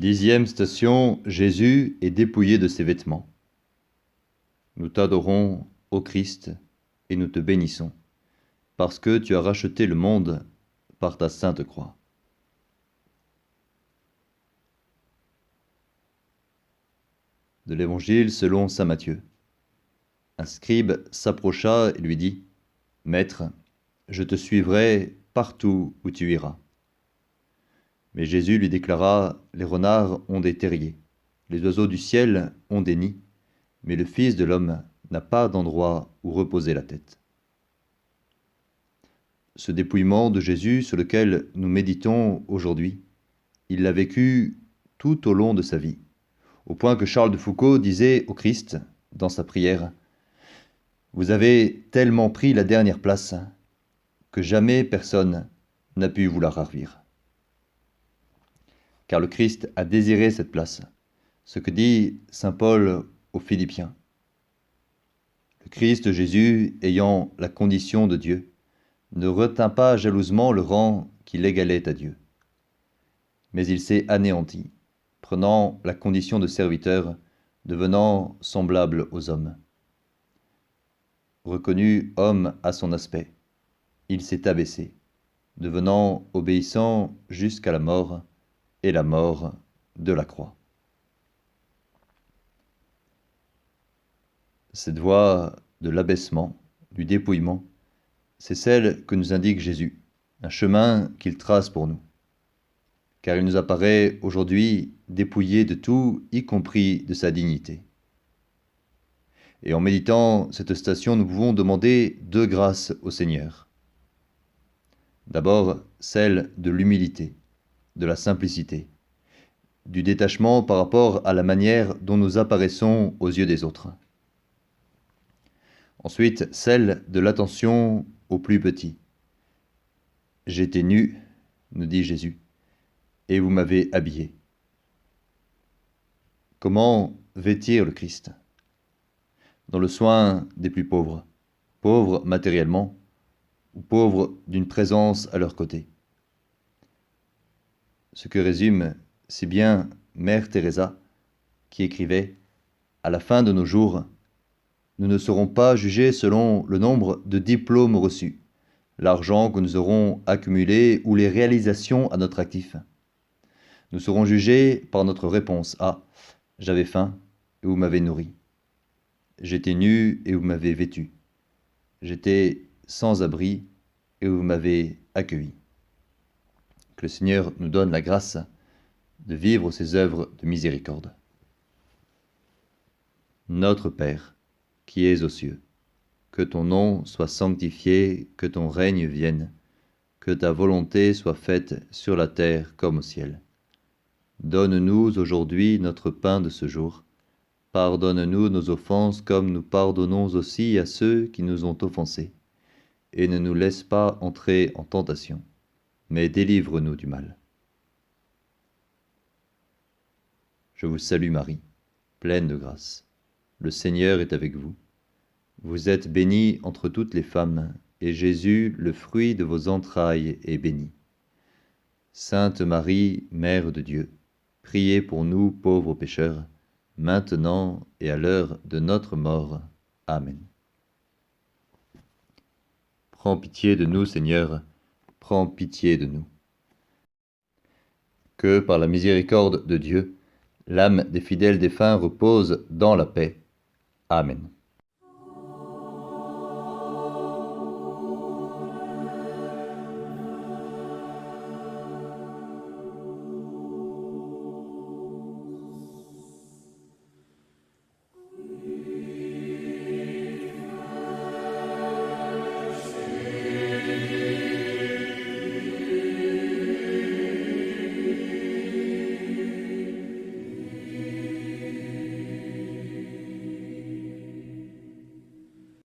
10e station, Jésus est dépouillé de ses vêtements. Nous t'adorons, ô Christ, et nous te bénissons, parce que tu as racheté le monde par ta sainte croix. De l'Évangile selon saint Matthieu. Un scribe s'approcha et lui dit : « Maître, je te suivrai partout où tu iras. » Mais Jésus lui déclara : « Les renards ont des terriers, les oiseaux du ciel ont des nids, mais le Fils de l'homme n'a pas d'endroit où reposer la tête. » Ce dépouillement de Jésus sur lequel nous méditons aujourd'hui, il l'a vécu tout au long de sa vie, au point que Charles de Foucault disait au Christ, dans sa prière : « Vous avez tellement pris la dernière place que jamais personne n'a pu vous la ravir. » Car le Christ a désiré cette place, ce que dit saint Paul aux Philippiens. Le Christ Jésus, ayant la condition de Dieu, ne retint pas jalousement le rang qui l'égalait à Dieu. Mais il s'est anéanti, prenant la condition de serviteur, devenant semblable aux hommes. Reconnu homme à son aspect, il s'est abaissé, devenant obéissant jusqu'à la mort, et la mort de la croix. Cette voie de l'abaissement, du dépouillement, c'est celle que nous indique Jésus, un chemin qu'il trace pour nous. Car il nous apparaît aujourd'hui dépouillé de tout, y compris de sa dignité. Et en méditant cette station, nous pouvons demander deux grâces au Seigneur. D'abord, celle de l'humilité, de la simplicité, du détachement par rapport à la manière dont nous apparaissons aux yeux des autres. Ensuite, celle de l'attention aux plus petits. « J'étais nu, nous dit Jésus, et vous m'avez habillé. » Comment vêtir le Christ ? Dans le soin des plus pauvres, pauvres matériellement, ou pauvres d'une présence à leur côté. Ce que résume si bien Mère Teresa, qui écrivait : « À la fin de nos jours, nous ne serons pas jugés selon le nombre de diplômes reçus, l'argent que nous aurons accumulé ou les réalisations à notre actif. Nous serons jugés par notre réponse à « J'avais faim et vous m'avez nourri. J'étais nu et vous m'avez vêtu. J'étais sans abri et vous m'avez accueilli. » Que le Seigneur nous donne la grâce de vivre ces œuvres de miséricorde. Notre Père, qui es aux cieux, que ton nom soit sanctifié, que ton règne vienne, que ta volonté soit faite sur la terre comme au ciel. Donne-nous aujourd'hui notre pain de ce jour. Pardonne-nous nos offenses comme nous pardonnons aussi à ceux qui nous ont offensés. Et ne nous laisse pas entrer en tentation, mais délivre-nous du mal. Je vous salue Marie, pleine de grâce. Le Seigneur est avec vous. Vous êtes bénie entre toutes les femmes, et Jésus, le fruit de vos entrailles, est béni. Sainte Marie, Mère de Dieu, priez pour nous pauvres pécheurs, maintenant et à l'heure de notre mort. Amen. Prends pitié de nous, Seigneur, prends pitié de nous. Que, par la miséricorde de Dieu, l'âme des fidèles défunts repose dans la paix. Amen.